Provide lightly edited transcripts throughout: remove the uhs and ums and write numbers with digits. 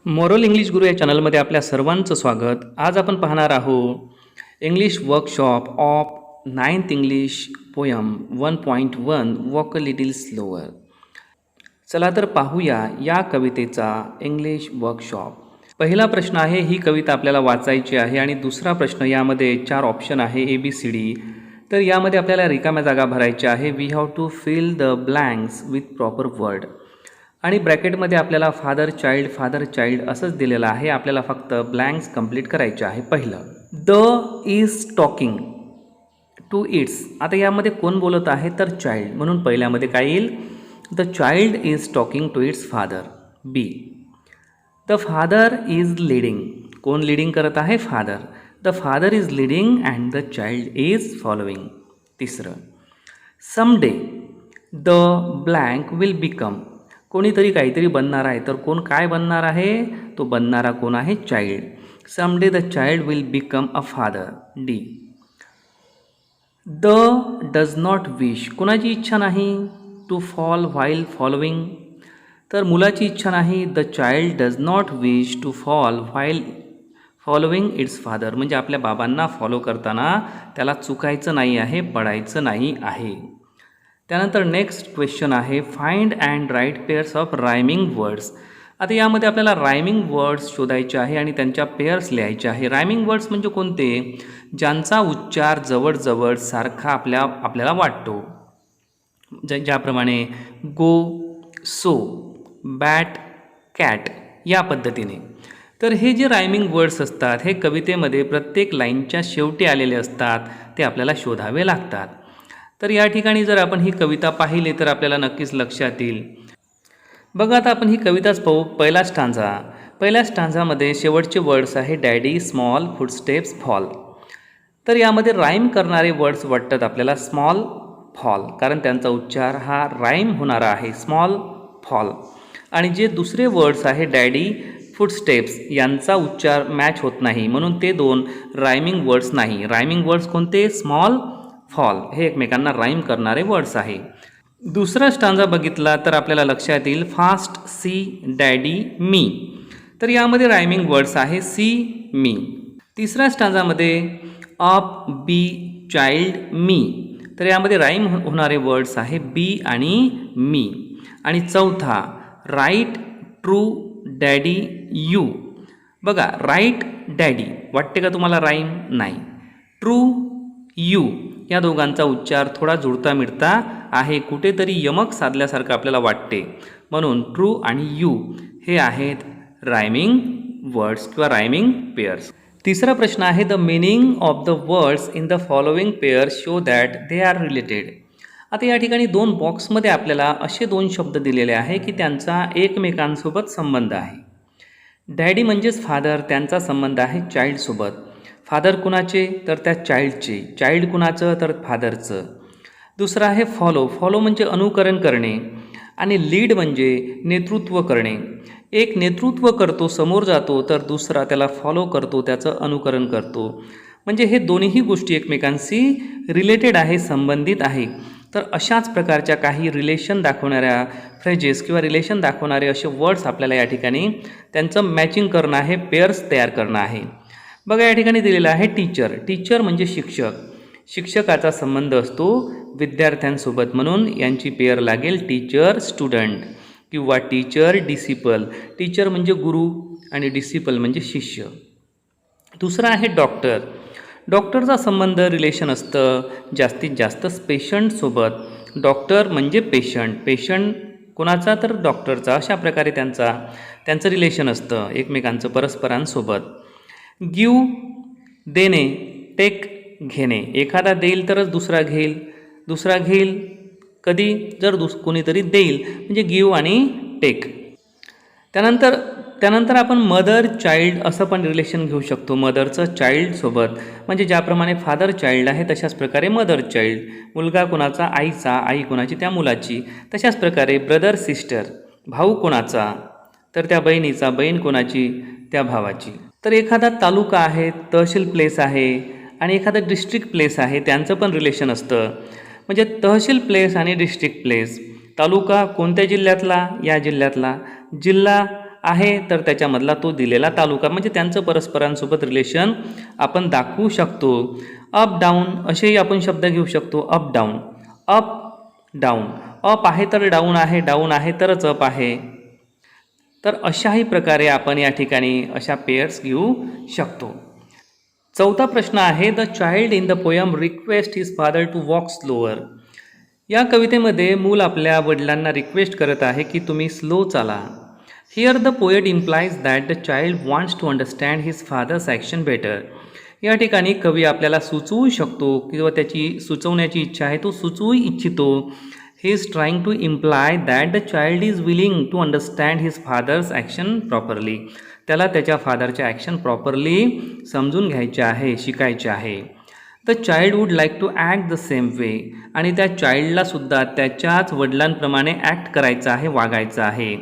Moral English गुरु या चॅनलमध्ये आपल्या सर्वांचं स्वागत. आज आपण पाहणार आहोत English workshop of 9th English poem 1.1 walk a little slower. चला तर पाहूया या कवितेचा इंग्लिश वर्कशॉप. पहिला प्रश्न आहे, ही कविता आपल्याला वाचायची आहे आणि दुसरा प्रश्न, यामध्ये 4 ऑप्शन आहे ABCD. तर यामध्ये आपल्याला रिकाम्या जागा भरायच्या आहे. We have to fill the blanks with proper word. आणि ब्रॅकेटमध्ये आपल्याला फादर चाइल्ड असंच दिलेलं आहे. आपल्याला फक्त ब्लँक्स कंप्लीट करायचे आहे. पहिलं, the is talking to its. आता यामध्ये कोण बोलत आहे तर चाइल्ड, म्हणून पहिल्यामध्ये काय येईल, the child is talking to its father. B, the father is leading. कोण लीडिंग करत आहे, father. The father is leading and the child is following. तिसरं, someday the blank will become. कोणीतरी काहीतरी बनणार आहे, तर कोण काय बनणार आहे, तो बनणारा कोण आहे, child. Someday the child will become a father. D, the does not wish. कोणाची इच्छा नाही, टू फॉल व्हाईल फॉलोइंग. तर मुलाची इच्छा नाही, the child does not wish to fall while following its father. म्हणजे आपल्या बाबांना फॉलो करताना त्याला चुकायचं नाही आहे, पडायचं नाही आहे. त्यानंतर नेक्स्ट क्वेश्चन आहे, find and write pairs of rhyming words. आता यामध्ये आपल्याला रायमिंग वर्ड्स शोधायचे आहे आणि त्यांच्या पेअर्स लिहायचे आहे. रायमिंग वर्ड्स म्हणजे कोणते, ज्यांचा उच्चार जवळजवळ सारखा आपल्याला वाटतो. ज्याप्रमाणे गो, सो, बॅट, कॅट या पद्धतीने. तर हे जे रायमिंग वर्ड्स असतात, हे कवितेमध्ये प्रत्येक लाईनच्या शेवटी आलेले असतात, ते आपल्याला शोधावे लागतात. तर या ठिकाणी जर आपण ही कविता पाहिली तर आपल्याला नक्कीच लक्षात येईल. बघा, आता आपण ही कविताच पाहू. पहिल्या स्टांझामध्ये शेवटचे वर्ड्स आहे डॅडी, स्मॉल, फुटस्टेप्स, फॉल. तर यामध्ये राईम करणारे वर्ड्स वाटतात आपल्याला स्मॉल, फॉल, कारण त्यांचा उच्चार हा राईम होणारा आहे, स्मॉल, फॉल. आणि जे दुसरे वर्ड्स आहे डॅडी, फुटस्टेप्स, यांचा उच्चार मॅच होत नाही, म्हणून ते दोन रायमिंग वर्ड्स नाही. रायमिंग वर्ड्स कोणते, स्मॉल, फॉल, हे एकमेकांना राईम करणारे वर्ड्स आहे. दुसरा स्टांजा बघितला तर आपल्याला लक्षात येईल फास्ट, सी, डॅडी, मी. तर यामध्ये रायमिंग वर्ड्स आहे सी, मी. तिसऱ्या स्टांजामध्ये अप, बी, चाइल्ड, मी. तर यामध्ये राईम होणारे वर्ड्स आहे बी आणि मी. आणि चौथा, राईट, ट्रू, डॅडी, यू. बघा, राईट, डॅडी वाटते का तुम्हाला राईम, नाही. ट्रू, यू या दोघांचा उच्चार थोडा जुळता मिळता आहे, कुठेतरी यमक साधल्यासारखं आपल्याला वाटते, म्हणून ट्रू आणि यू हे आहेत रायमिंग वर्ड्स किंवा रायमिंग पेअर्स. तिसरा प्रश्न आहे, the meaning of the words in the following pair show that they are related. आता या ठिकाणी 2 बॉक्समध्ये आपल्याला असे 2 शब्द दिलेले आहे की त्यांचा एकमेकांसोबत संबंध आहे. डॅडी म्हणजेच फादर, त्यांचा संबंध आहे चाइल्डसोबत. फादर कुणाचे तर त्या चाइल्डचे, चाइल्ड कुणाचं तर फादरचं. दुसरं आहे फॉलो म्हणजे अनुकरण करणे, आणि लीड म्हणजे नेतृत्व करणे. एक नेतृत्व करतो, समोर जातो, तर दुसरा त्याला फॉलो करतो, त्याचं अनुकरण करतो. म्हणजे हे दोन्हीही गोष्टी एकमेकांशी रिलेटेड आहे, संबंधित आहे. तर अशाच प्रकारच्या काही रिलेशन दाखवणाऱ्या फ्रेजेस किंवा रिलेशन दाखवणारे असे वर्ड्स आपल्याला या ठिकाणी त्यांचं मॅचिंग करणं आहे, पेअर्स तयार करणं आहे. बघा, या ठिकाणी दिलेलं आहे टीचर म्हणजे शिक्षक. शिक्षकाचा संबंध असतो विद्यार्थ्यांसोबत, म्हणून यांची पेअर लागेल टीचर स्टुडंट किंवा टीचर डिसिपल. टीचर म्हणजे गुरु आणि डिसिपल म्हणजे शिष्य. दुसरा आहे डॉक्टरचा संबंध रिलेशन असतं जास्तीत जास्त पेशंटसोबत. डॉक्टर म्हणजे पेशंट कोणाचा तर डॉक्टरचा. अशा प्रकारे त्यांचं रिलेशन असतं एकमेकांचं परस्परांसोबत. गिव, देणे, टेक, घेणे. एखादा देईल तरच दुसरा घेईल. कधी, जर कोणीतरी देईल, म्हणजे गिव आणि टेक. त्यानंतर आपण मदर चाइल्ड असं पण रिलेशन घेऊ शकतो, मदरचं चाइल्डसोबत. म्हणजे ज्याप्रमाणे फादर चाइल्ड आहे तशाच प्रकारे मदर चाइल्ड. मुलगा कोणाचा, आईचा, आई कोणाची, त्या मुलाची. तशाच प्रकारे ब्रदर सिस्टर, भाऊ कोणाचा तर त्या बहिणीचा, बहीण कोणाची, त्या भावाची. तर एखादा तालुका आहे, तहसील प्लेस आहे, आणि एखादा डिस्ट्रिक्ट प्लेस आहे, त्यांचं पण रिलेशन असतं. म्हणजे तहसील प्लेस आणि डिस्ट्रिक्ट प्लेस. तालुका कोणत्या जिल्ह्यातला, या जिल्ह्यातला. जिल्हा आहे तर त्याच्यामधला तो दिलेला तालुका, म्हणजे त्यांचं परस्परांसोबत रिलेशन आपण दाखवू शकतो. अप डाऊन असेही आपण शब्द घेऊ शकतो. Up down, up down, up आहे तर डाऊन आहे, डाऊन आहे तरच अप आहे. तर अशाही प्रकारे आपण या ठिकाणी अशा पेअर्स घेऊ शकतो. चौथा प्रश्न आहे, the child in the poem request his father to walk slower. या कवितेमध्ये मूल आपल्या वडिलांना रिक्वेस्ट करत आहे की तुम्ही स्लो चाला. Here the poet implies that the child wants to understand his father's action better. या ठिकाणी कवी आपल्याला सुचवू शकतो किंवा त्याची सुचवण्याची इच्छा आहे, तो सुचवू इच्छितो. He is trying to imply that the child is willing to understand his father's action properly. त्याला त्याच्या फादरच्या ॲक्शन प्रॉपरली समजून घ्यायचे आहे, शिकायचे आहे. The child would like to act the same way. आणि त्या चाइल्डलासुद्धा त्याच्याच वडिलांप्रमाणे ॲक्ट करायचं आहे, वागायचं आहे.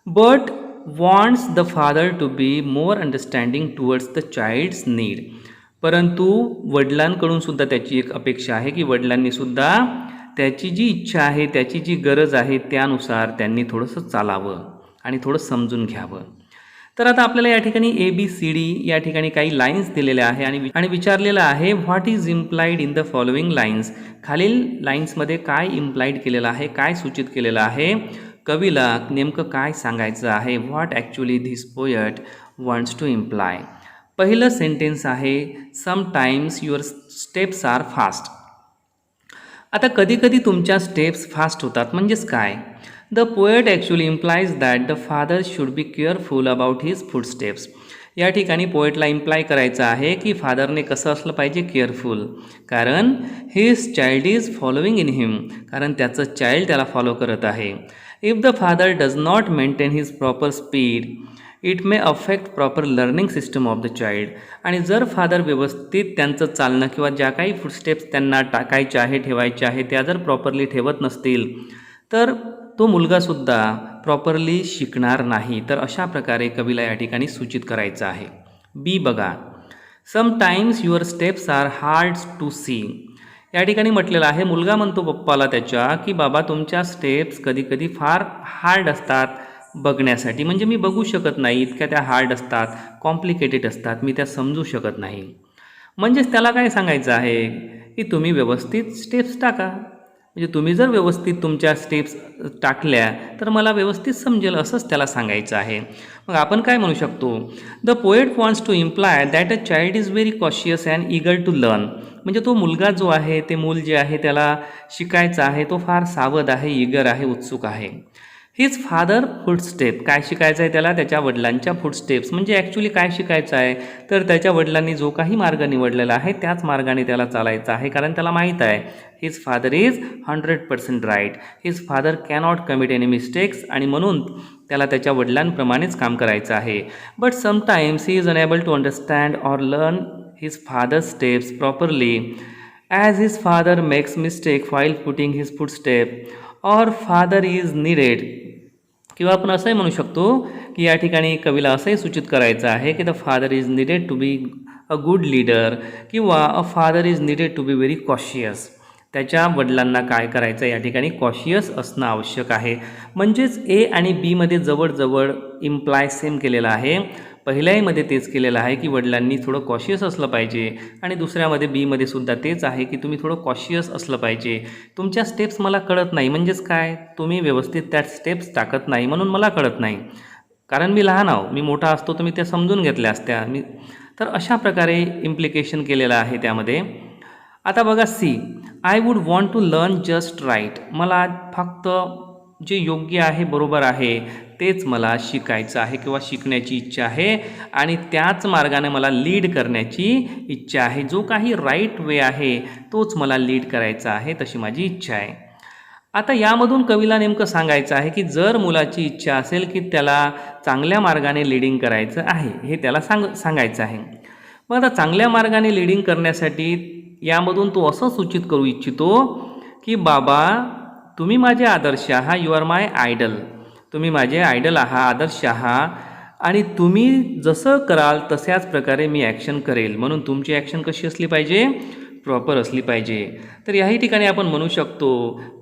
But wants the father to be more understanding towards the child's need. परंतु वडिलांकडूनसुद्धा त्याची एक अपेक्षा आहे की वडिलांनीसुद्धा त्याची जी इच्छा आहे, त्याची जी गरज आहे त्यानुसार त्यांनी थोडंसं चालावं आणि थोडं समजून घ्यावं. तर आता आपल्याला या ठिकाणी ABCD या ठिकाणी काही लाईन्स दिलेल्या आहे आणि विचारलेलं आहे, what is implied in the following lines. खालील लाईन्समध्ये काय इम्प्लाइड केलेलं आहे, काय सूचित केलेलं आहे, कवीला नेमकं काय सांगायचं आहे, what actually this poet wants to imply. पहिलं सेंटेन्स आहे, sometimes your steps are fast. आता कधीकधी तुमच्या स्टेप्स फास्ट होतात, म्हणजेच काय. The poet actually implies that the father should be careful about his footsteps. या ठिकाणी पोएटला इम्प्लाय करायचं आहे की फादरने कसं असलं पाहिजे, केअरफुल. कारण his child is following in him, कारण त्याचं चाइल्ड त्याला फॉलो करत आहे. If the father does not maintain his proper speed it may affect proper learning system of the child. आणि जर फादर व्यवस्थित त्यांचं चालणं किंवा ज्या काही फुटस्टेप्स त्यांना टाकायच्या आहे, ठेवायच्या आहे, त्या जर प्रॉपरली ठेवत नसतील तर तो मुलगासुद्धा प्रॉपरली शिकणार नाही. तर अशा प्रकारे कवीला या ठिकाणी सूचित करायचं आहे. बी बघा, sometimes your steps are hard to see. या ठिकाणी म्हटलेलं आहे, मुलगा म्हणतो पप्पाला त्याच्या की बाबा तुमच्या स्टेप्स कधीकधी फार हार्ड असतात बघण्यासाठी, म्हणजे मी बघू शकत नाही, इतक्या त्या हार्ड असतात, कॉम्प्लिकेटेड असतात, मी त्या समजू शकत नाही. म्हणजेच त्याला काय सांगायचं आहे की तुम्ही व्यवस्थित स्टेप्स टाका, म्हणजे तुम्ही जर व्यवस्थित तुमच्या स्टेप्स टाकल्या तर मला व्यवस्थित समजेल, असंच त्याला सांगायचं आहे. मग आपण काय म्हणू शकतो, the poet wants to imply that a child is very cautious and eager to learn. म्हणजे तो मुलगा जो आहे, ते मूल जे आहे त्याला शिकायचं आहे, तो फार सावध आहे, ईगर आहे, उत्सुक आहे. हिज फादर फुटस्टेप, काय शिकायचं आहे त्याला, त्याच्या वडिलांच्या फुटस्टेप्स. म्हणजे ॲक्च्युली काय शिकायचं आहे तर त्याच्या वडिलांनी जो काही मार्ग निवडलेला आहे त्याच मार्गाने त्याला चालायचं आहे. कारण त्याला माहीत आहे his father is 100% right, his father cannot commit any mistakes. आणि म्हणून त्याला त्याच्या वडिलांप्रमाणेच काम करायचं आहे. But sometimes he is unable to understand or learn his father steps properly as his father makes mistake while putting his footstep or father is needed. किंवा आपण असंही म्हणू शकतो की या ठिकाणी कवीला असंही सूचित करायचं आहे की the father is needed to be a good leader किंवा a father is needed to be very cautious. त्याच्या वडिलांना काय करायचं या ठिकाणी कॉशियस असणं आवश्यक आहे. म्हणजेच ए आणि बीमध्ये जवळजवळ इम्प्लाय सेम केलेलं आहे. पहिल्यामध्ये तेच केलेलं आहे की वडिलांनी थोडं कॉशियस असलं पाहिजे आणि दुसऱ्यामध्ये बीमध्ये सुद्धा तेच आहे की तुम्ही थोडं कॉशियस असलं पाहिजे. तुमच्या स्टेप्स मला कळत नाही, म्हणजेच काय, तुम्ही व्यवस्थित त्या स्टेप्स टाकत नाही म्हणून मला कळत नाही. कारण मी लहान आहो, मी मोठा असतो तर मी त्या समजून घेतल्या असत्या. तर अशा प्रकारे इम्प्लिकेशन केलेलं आहे त्यामध्ये. आता बघा see, I would want to learn just right. मला फक्त जे योग्य आहे, बरोबर आहे तेच मला शिकायचं आहे किंवा शिकण्याची इच्छा आहे आणि त्याच मार्गाने मला लीड करण्याची इच्छा आहे. जो काही राईट वे आहे तोच मला लीड करायचा आहे, तशी माझी इच्छा आहे. आता यामधून कवीला नेमकं सांगायचं आहे की जर मुलाची इच्छा असेल की त्याला चांगल्या मार्गाने लीडिंग करायचं आहे, हे त्याला सांगायचं आहे. मग आता चांगल्या मार्गाने लीडिंग करण्यासाठी यामधून तो असं सूचित करू इच्छितो की बाबा तुम्ही माझे आदर्श आहात, यू आर माय आयडल. तुम्ही माझे आयडल आहात, आदर्श आहात आणि तुम्ही जसं कराल तशाच प्रकारे मी ॲक्शन करेल. म्हणून तुमची ॲक्शन कशी असली पाहिजे, प्रॉपर असली पाहिजे. तर याही ठिकाणी आपण म्हणू शकतो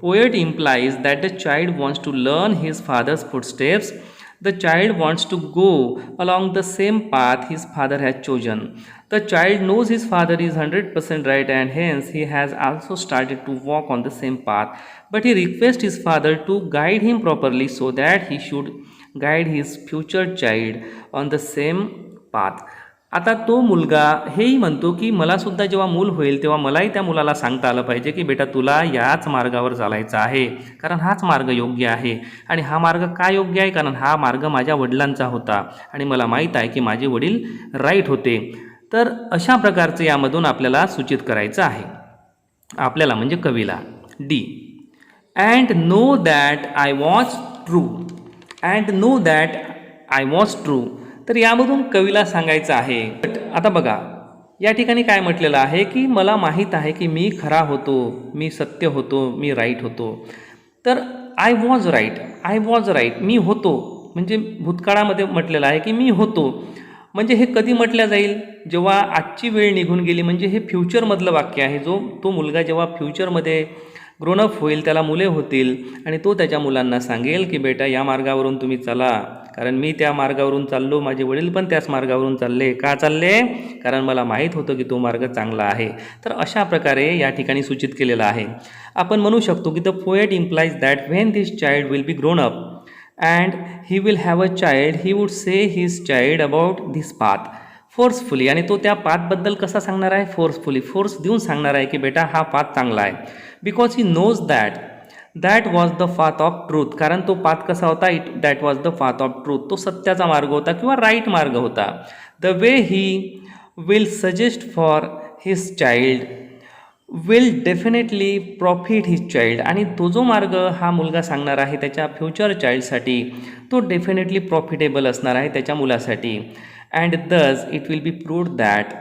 poet implies that the child wants to learn his father's footsteps The child wants to go along the same path his father has chosen. The child knows his father is 100% right and hence he has also started to walk on the same path. But he requests his father to guide him properly so that he should guide his future child on the same path. आता तो मुलगा हेही म्हणतो की मलासुद्धा जेव्हा मूल होईल तेव्हा मलाही त्या मुलाला सांगता आलं पाहिजे की बेटा तुला याच मार्गावर चालायचं आहे, कारण हाच मार्ग योग्य आहे. आणि हा मार्ग का योग्य आहे? कारण हा मार्ग माझ्या वडिलांचा होता आणि मला माहीत आहे की माझे वडील राईट होते. तर अशा प्रकारचं यामधून आपल्याला सूचित करायचं आहे, आपल्याला म्हणजे कवीला. D, and know that I was true. And know that I was true. तर यामधून कवीला सांगायचं आहे. आता बघा या ठिकाणी काय म्हटलेलं आहे की मला माहीत आहे की मी खरा होतो, मी सत्य होतो, मी राईट होतो. तर I was right, I was right, मी होतो म्हणजे भूतकाळामध्ये म्हटलेलं आहे की मी होतो. म्हणजे हे कधी म्हटलं जाईल? जेव्हा आजची वेळ निघून गेली, म्हणजे हे फ्युचरमधलं वाक्य आहे. तो मुलगा जेव्हा फ्युचरमध्ये ग्रोनअप होईल, त्याला मुले होतील आणि तो त्याच्या मुलांना सांगेल की बेटा या मार्गावरून तुम्ही चला, कारण मी त्या मार्गावरून चाललो, माझे वडील पण त्याच मार्गावरून चालले. का चालले? कारण मला माहीत होतं की तो मार्ग चांगला आहे. तर अशा प्रकारे या ठिकाणी सूचित केलेलं आहे. आपण म्हणू शकतो की the poet implies that when this child will be grown up and he will have a child he would say his child about this path forcefully. आणि तो त्या पाथबद्दल कसा सांगणार आहे? फोर्सफुली, फोर्स देऊन सांगणार आहे की बेटा हा पाथ चांगला आहे. Because he knows that was the path of truth. कारण तो पाथ कसा होता? That was the path of truth. तो सत्याचा मार्ग होता किंवा राईट मार्ग होता. The way he will suggest for his child will definitely profit his child. आणि तो जो मार्ग हा मुलगा सांगणार आहे त्याच्या फ्युचर चाइल्डसाठी तो डेफिनेटली प्रॉफिटेबल असणार आहे त्याच्या मुलासाठी. And thus it will be proved that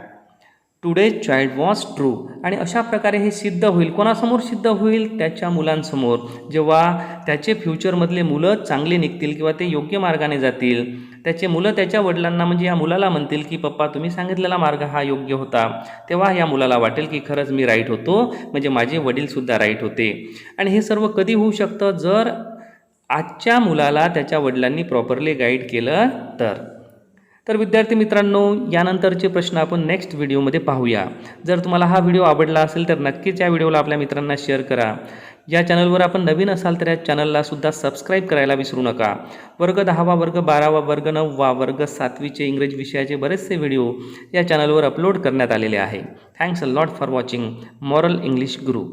today's child was true. आणि अशा प्रकारे हे सिद्ध होईल. कोणासमोर सिद्ध होईल? त्याच्या मुलांसमोर. जेव्हा त्याचे फ्युचरमधले मुलं चांगले निघतील किंवा ते योग्य मार्गाने जातील, त्याचे मुलं त्याच्या वडिलांना म्हणजे या मुलाला म्हणतील की पप्पा तुम्ही सांगितलेला मार्ग हा योग्य होता, तेव्हा या मुलाला वाटेल की खरंच मी राईट होतो, म्हणजे माझे वडीलसुद्धा राईट होते. आणि हे सर्व कधी होऊ शकतं? जर आजच्या मुलाला त्याच्या वडिलांनी प्रॉपरली गाईड केलं तर विद्यार्थी मित्रांनो, यानंतरचे प्रश्न आपण नेक्स्ट व्हिडिओमध्ये पाहूया. जर तुम्हाला हा व्हिडिओ आवडला असेल तर नक्कीच या व्हिडिओला आपल्या मित्रांना शेअर करा. या चॅनलवर आपण नवीन असाल तर या चॅनलला सुद्धा सबस्क्राईब करायला विसरू नका. वर्ग 10वा, वर्ग 12वा, वर्ग 9वा, वर्ग 7वीचे इंग्रजी विषयाचे बरेचसे व्हिडिओ या चॅनलवर अपलोड करण्यात आलेले आहे. Thanks a lot for watching moral English Guru.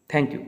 Thank you.